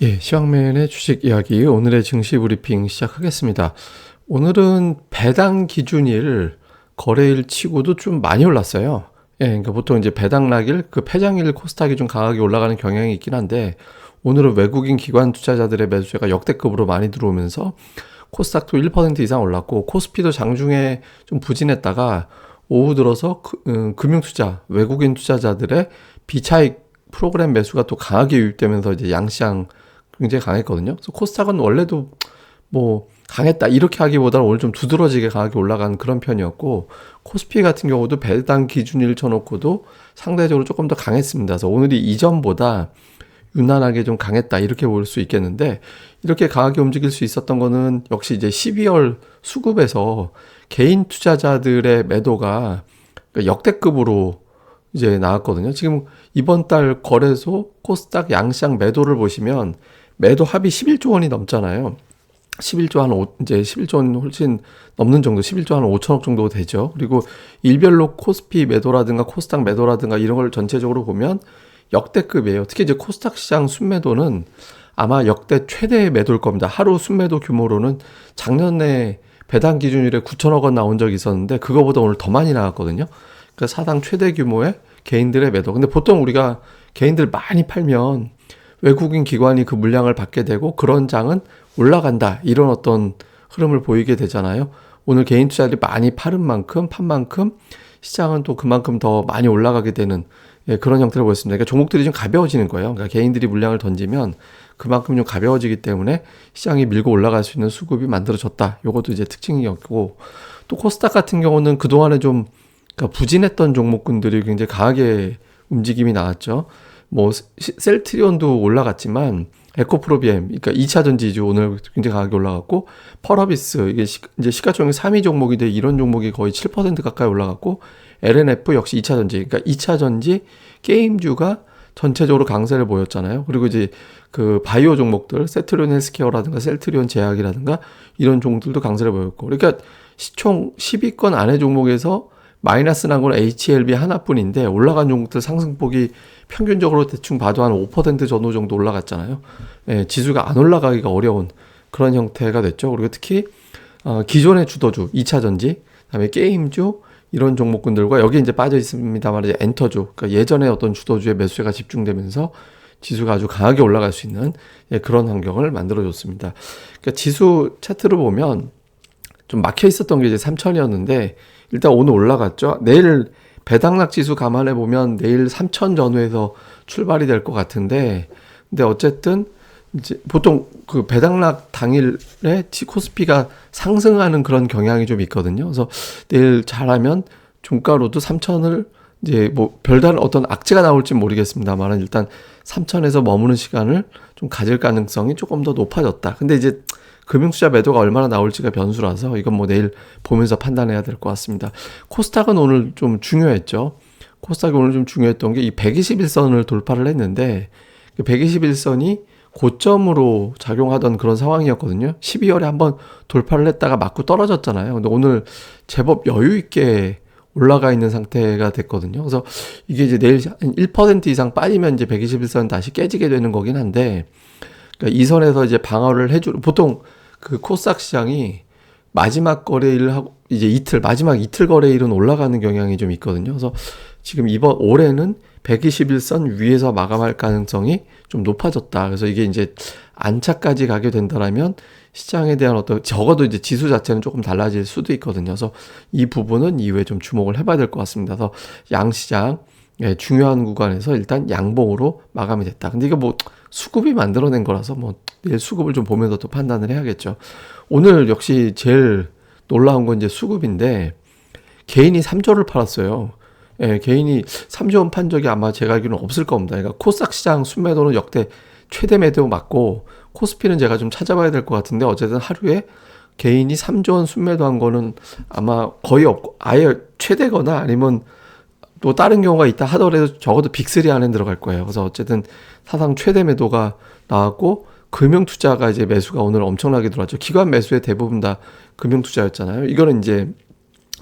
예, 시황맨의 주식 이야기 오늘의 증시 브리핑 시작하겠습니다. 오늘은 배당 기준일 거래일 치고도 좀 많이 올랐어요. 예, 그러니까 보통 이제 배당락일 그 폐장일 코스닥이 좀 강하게 올라가는 경향이 있긴 한데 오늘은 외국인 기관 투자자들의 매수세가 역대급으로 많이 들어오면서 코스닥도 1% 이상 올랐고 코스피도 장중에 좀 부진했다가 오후 들어서 금융투자 외국인 투자자들의 비차익 프로그램 매수가 또 강하게 유입되면서 이제 양시장 굉장히 강했거든요. 그래서 코스닥은 원래도 뭐 강했다 이렇게 하기보다는 오늘 좀 두드러지게 강하게 올라간 그런 편이었고 코스피 같은 경우도 배당 기준일 쳐놓고도 상대적으로 조금 더 강했습니다. 그래서 오늘이 이전보다 유난하게 좀 강했다 이렇게 볼 수 있겠는데 이렇게 강하게 움직일 수 있었던 거는 역시 이제 12월 수급에서 개인 투자자들의 매도가 역대급으로 이제 나왔거든요. 지금 이번 달 거래소 코스닥 양시장 매도를 보시면 매도 합이 11조 원이 넘잖아요. 11조 이제 11조 원 훨씬 넘는 정도, 11조 한 5천억 정도 되죠. 그리고 일별로 코스피 매도라든가 코스닥 매도라든가 이런 걸 전체적으로 보면 역대급이에요. 특히 이제 코스닥 시장 순매도는 아마 역대 최대의 매도일 겁니다. 하루 순매도 규모로는 작년에 배당 기준일에 9천억 원 나온 적이 있었는데 그거보다 오늘 더 많이 나왔거든요. 그러니까 사상 최대 규모의 개인들의 매도. 근데 보통 우리가 개인들 많이 팔면 외국인 기관이 그 물량을 받게 되고 그런 장은 올라간다. 이런 어떤 흐름을 보이게 되잖아요. 오늘 개인 투자들이 많이 팔은 만큼, 판 만큼 시장은 또 그만큼 더 많이 올라가게 되는 그런 형태를 보였습니다. 그러니까 종목들이 좀 가벼워지는 거예요. 그러니까 개인들이 물량을 던지면 그만큼 좀 가벼워지기 때문에 시장이 밀고 올라갈 수 있는 수급이 만들어졌다. 이것도 이제 특징이었고 또 코스닥 같은 경우는 그동안에 좀 그러니까 부진했던 종목군들이 굉장히 강하게 움직임이 나왔죠. 뭐 셀트리온도 올라갔지만 에코프로비엠, 그러니까 2차 전지주 오늘 굉장히 강하게 올라갔고 펄어비스 이게 이제 시가총액 3위 종목인데 이런 종목이 거의 7% 가까이 올라갔고 LNF 역시 2차 전지, 그러니까 2차 전지 게임주가 전체적으로 강세를 보였잖아요. 그리고 이제 그 바이오 종목들, 세트리온 헬스케어라든가 셀트리온 제약이라든가 이런 종목들도 강세를 보였고, 그러니까 시총 10위권 안에 종목에서 마이너스 난 건 HLB 하나뿐인데 올라간 종목들 상승폭이 평균적으로 대충 봐도 한 5% 전후 정도 올라갔잖아요. 예, 지수가 안 올라가기가 어려운 그런 형태가 됐죠. 그리고 특히 기존의 주도주, 2차 전지, 그다음에 게임주 이런 종목군들과 여기 이제 빠져 있습니다만 이제 엔터주, 그러니까 예전에 어떤 주도주의 매수세가 집중되면서 지수가 아주 강하게 올라갈 수 있는 그런 환경을 만들어줬습니다. 그러니까 지수 차트를 보면 좀 막혀 있었던 게 이제 3천이었는데 일단 오늘 올라갔죠. 내일 배당락 지수 감안해 보면 내일 3천 전후에서 출발이 될 것 같은데 근데 어쨌든 이제 보통 그 배당락 당일에 코스피가 상승하는 그런 경향이 좀 있거든요. 그래서 내일 잘하면 종가로도 3천을 이제 뭐 별다른 어떤 악재가 나올지 모르겠습니다만 일단 3천에서 머무는 시간을 좀 가질 가능성이 조금 더 높아졌다. 근데 이제 금융투자 매도가 얼마나 나올지가 변수라서 이건 뭐 내일 보면서 판단해야 될 것 같습니다. 코스닥은 오늘 좀 중요했죠. 코스닥이 오늘 좀 중요했던 게 이 121선을 돌파를 했는데 121선이 고점으로 작용하던 그런 상황이었거든요. 12월에 한번 돌파를 했다가 맞고 떨어졌잖아요. 근데 오늘 제법 여유 있게 올라가 있는 상태가 됐거든요. 그래서 이게 이제 내일 1% 이상 빠지면 이제 121선 다시 깨지게 되는 거긴 한데 그러니까 이 선에서 이제 방어를 해주는 보통 그 코스닥 시장이 마지막 거래일을 하고 이제 마지막 이틀 거래일은 올라가는 경향이 좀 있거든요. 그래서 지금 이번 올해는 121선 위에서 마감할 가능성이 좀 높아졌다. 그래서 이게 이제 안착까지 가게 된다라면 시장에 대한 어떤 적어도 이제 지수 자체는 조금 달라질 수도 있거든요. 그래서 이 부분은 이후에 좀 주목을 해봐야 될 것 같습니다. 그래서 양시장 중요한 구간에서 일단 양봉으로 마감이 됐다. 근데 이거 뭐 수급이 만들어낸 거라서 뭐 내일 수급을 좀 보면서 또 판단을 해야겠죠. 오늘 역시 제일 놀라운 건 이제 수급인데 개인이 3조를 팔았어요. 예, 개인이 3조 원 판 적이 아마 제가 알기로는 없을 겁니다. 그러니까 코스닥 시장 순매도는 역대 최대 매도 맞고 코스피는 제가 좀 찾아봐야 될 것 같은데 어쨌든 하루에 개인이 3조 원 순매도한 거는 아마 거의 없고 아예 최대거나 아니면 또 다른 경우가 있다 하더라도 적어도 빅3 안에 들어갈 거예요. 그래서 어쨌든 사상 최대 매도가 나왔고 금융투자가 이제 매수가 오늘 엄청나게 들어왔죠. 기관 매수의 대부분 다 금융투자였잖아요. 이거는 이제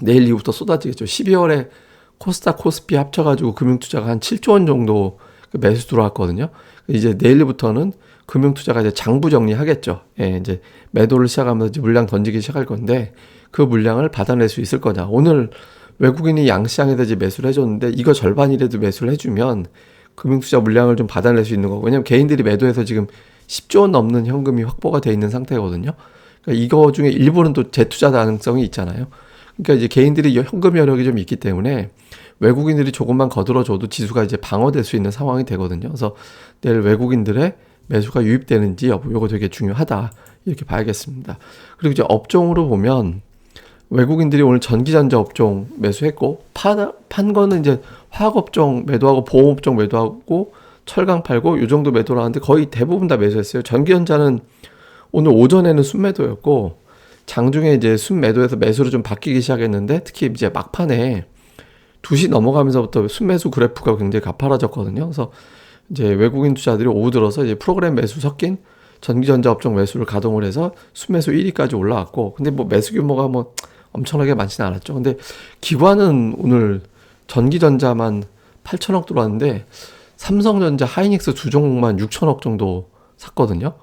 내일 이후부터 쏟아지겠죠. 12월에 코스닥 코스피 합쳐가지고 금융투자가 한 7조 원 정도 매수 들어왔거든요. 이제 내일부터는 금융투자가 이제 장부 정리하겠죠. 예, 이제 매도를 시작하면서 이제 물량 던지기 시작할 건데 그 물량을 받아낼 수 있을 거냐. 오늘 외국인이 양시장에다 이제 매수를 해줬는데 이거 절반이라도 매수를 해주면 금융투자 물량을 좀 받아낼 수 있는 거고. 왜냐면 개인들이 매도해서 지금 10조 원 넘는 현금이 확보가 돼 있는 상태거든요. 그러니까 이거 중에 일부는 또 재투자 가능성이 있잖아요. 그러니까 이제 개인들이 현금 여력이 좀 있기 때문에 외국인들이 조금만 거들어줘도 지수가 이제 방어될 수 있는 상황이 되거든요. 그래서 내일 외국인들의 매수가 유입되는지 여부, 이거 되게 중요하다, 이렇게 봐야겠습니다. 그리고 이제 업종으로 보면 외국인들이 오늘 전기전자 업종 매수했고, 판 거는 이제 화학업종 매도하고 보험업종 매도하고 철강 팔고 이 정도 매도를 하는데 거의 대부분 다 매수했어요. 전기전자는 오늘 오전에는 순매도였고 장중에 이제 순매도에서 매수로 좀 바뀌기 시작했는데, 특히 이제 막판에 2시 넘어가면서부터 순매수 그래프가 굉장히 가파라졌거든요. 그래서 이제 외국인 투자들이 오후 들어서 이제 프로그램 매수 섞인 전기전자 업종 매수를 가동을 해서 순매수 1위까지 올라왔고, 근데 뭐 매수 규모가 뭐 엄청나게 많지는 않았죠. 근데 기관은 오늘 전기전자만 8천억 들어왔는데 삼성전자, 하이닉스 두 종목만 6천억 정도 샀거든요.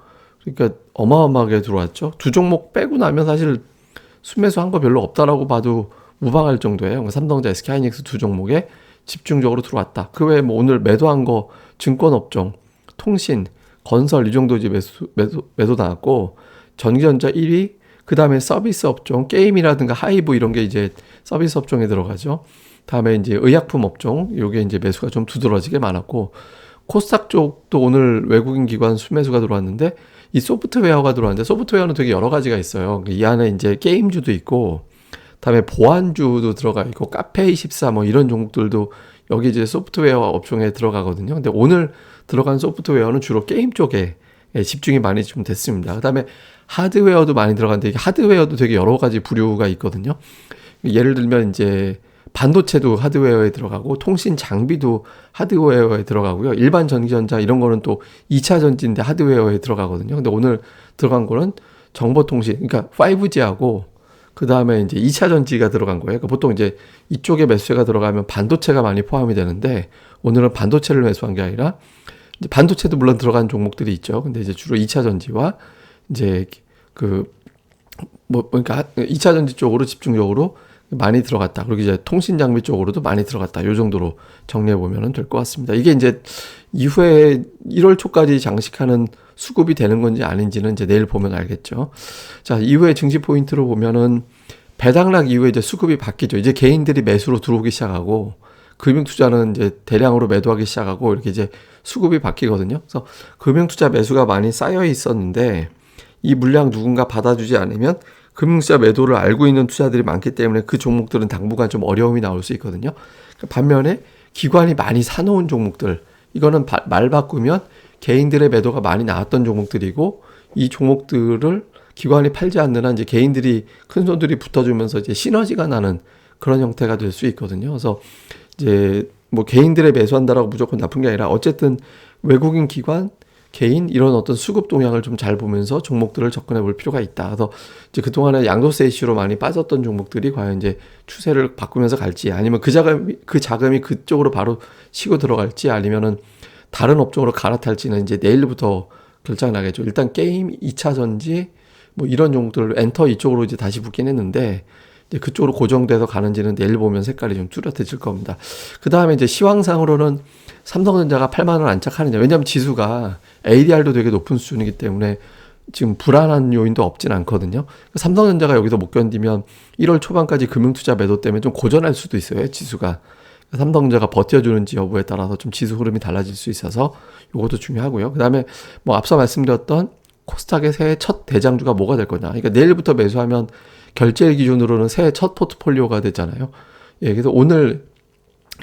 그러니까 어마어마하게 들어왔죠. 두 종목 빼고 나면 사실 순매수 한 거 별로 없다라고 봐도 무방할 정도예요. 그러니까 삼성전자, SK 하이닉스 두 종목에 집중적으로 들어왔다. 그 외에 뭐 오늘 매도한 거 증권업종, 통신, 건설 이 정도 이제 매도 나왔고, 전기전자 1위, 그 다음에 서비스 업종, 게임이라든가 하이브 이런 게 이제 서비스 업종에 들어가죠. 다음에 이제 의약품 업종, 요게 이제 매수가 좀 두드러지게 많았고, 코스닥 쪽도 오늘 외국인 기관 순매수가 들어왔는데, 이 소프트웨어가 들어왔는데, 소프트웨어는 되게 여러 가지가 있어요. 이 안에 이제 게임주도 있고, 다음에 보안주도 들어가 있고, 카페24 뭐 이런 종목들도 여기 이제 소프트웨어 업종에 들어가거든요. 근데 오늘 들어간 소프트웨어는 주로 게임 쪽에 집중이 많이 좀 됐습니다. 그 다음에 하드웨어도 많이 들어갔는데, 이게 하드웨어도 되게 여러 가지 부류가 있거든요. 예를 들면 이제 반도체도 하드웨어에 들어가고, 통신 장비도 하드웨어에 들어가고요. 일반 전기전자 이런 거는 또 2차 전지인데 하드웨어에 들어가거든요. 근데 오늘 들어간 거는 정보통신, 그러니까 5G하고 그 다음에 이제 2차 전지가 들어간 거예요. 그러니까 보통 이제 이쪽에 매수세가 들어가면 반도체가 많이 포함이 되는데, 오늘은 반도체를 매수한 게 아니라, 이제 반도체도 물론 들어간 종목들이 있죠. 근데 이제 주로 2차 전지와 이제 그러니까 2차 전지 쪽으로 집중적으로 많이 들어갔다. 그리고 이제 통신 장비 쪽으로도 많이 들어갔다. 요 정도로 정리해 보면 될 것 같습니다. 이게 이제 이후에 1월 초까지 장식하는 수급이 되는 건지 아닌지는 이제 내일 보면 알겠죠. 자, 이후에 증시 포인트로 보면은 배당락 이후에 이제 수급이 바뀌죠. 이제 개인들이 매수로 들어오기 시작하고, 금융투자는 이제 대량으로 매도하기 시작하고, 이렇게 이제 수급이 바뀌거든요. 그래서 금융투자 매수가 많이 쌓여 있었는데, 이 물량 누군가 받아주지 않으면 금융투자 매도를 알고 있는 투자들이 많기 때문에 그 종목들은 당분간 좀 어려움이 나올 수 있거든요. 반면에 기관이 많이 사놓은 종목들, 이거는 말 바꾸면 개인들의 매도가 많이 나왔던 종목들이고, 이 종목들을 기관이 팔지 않는 한 이제 개인들이, 큰 손들이 붙어주면서 이제 시너지가 나는 그런 형태가 될 수 있거든요. 그래서 이제 뭐 개인들의 매수한다라고 무조건 나쁜 게 아니라, 어쨌든 외국인 기관, 개인 이런 어떤 수급 동향을 좀 잘 보면서 종목들을 접근해 볼 필요가 있다. 그래서 이제 그동안에 양도세 이슈로 많이 빠졌던 종목들이 과연 이제 추세를 바꾸면서 갈지, 아니면 그 자금이 그쪽으로 바로 치고 들어갈지, 아니면은 다른 업종으로 갈아탈지는 이제 내일부터 결정이 나겠죠. 일단 게임, 2차 전지 뭐 이런 종목들, 엔터 이쪽으로 이제 다시 붙긴 했는데, 이제 그쪽으로 고정돼서 가는지는 내일 보면 색깔이 좀 뚜렷해질 겁니다. 그 다음에 이제 시황상으로는 삼성전자가 8만 원 안착하느냐. 왜냐하면 지수가 ADR도 되게 높은 수준이기 때문에 지금 불안한 요인도 없진 않거든요. 삼성전자가 여기서 못 견디면 1월 초반까지 금융투자 매도 때문에 좀 고전할 수도 있어요, 지수가. 삼성전자가 버텨주는지 여부에 따라서 좀 지수 흐름이 달라질 수 있어서 이것도 중요하고요. 그 다음에 뭐 앞서 말씀드렸던 코스닥의 새해 첫 대장주가 뭐가 될 거냐. 그러니까 내일부터 매수하면 결제일 기준으로는 새해 첫 포트폴리오가 되잖아요. 예, 그래서 오늘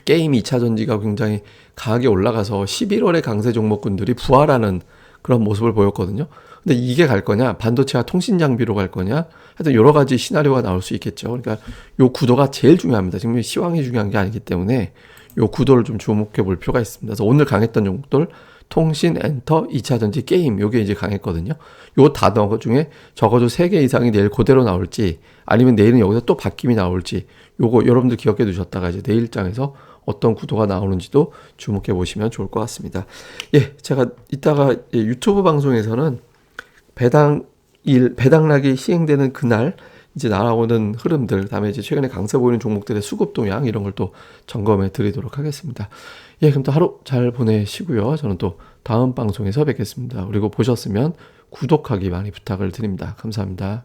게임 2차 전지가 굉장히 강하게 올라가서 11월에 강세 종목군들이 부활하는 그런 모습을 보였거든요. 근데 이게 갈 거냐, 반도체와 통신 장비로 갈 거냐, 하여튼 여러 가지 시나리오가 나올 수 있겠죠. 그러니까 요 구도가 제일 중요합니다. 지금 시황이 중요한 게 아니기 때문에 요 구도를 좀 주목해 볼 필요가 있습니다. 그래서 오늘 강했던 종목들, 통신, 엔터, 2차 전지, 게임, 요게 이제 강했거든요. 요 단어 중에 적어도 3개 이상이 내일 그대로 나올지, 아니면 내일은 여기서 또 바뀜이 나올지, 요거 여러분들 기억해 두셨다가 이제 내일장에서 어떤 구도가 나오는지도 주목해 보시면 좋을 것 같습니다. 예, 제가 이따가 유튜브 방송에서는 배당락이 시행되는 그날 이제 나오는 흐름들, 그다음에 이제 최근에 강세 보이는 종목들의 수급 동향 이런 걸 또 점검해 드리도록 하겠습니다. 예, 그럼 또 하루 잘 보내시고요. 저는 또 다음 방송에서 뵙겠습니다. 그리고 보셨으면 구독하기 많이 부탁을 드립니다. 감사합니다.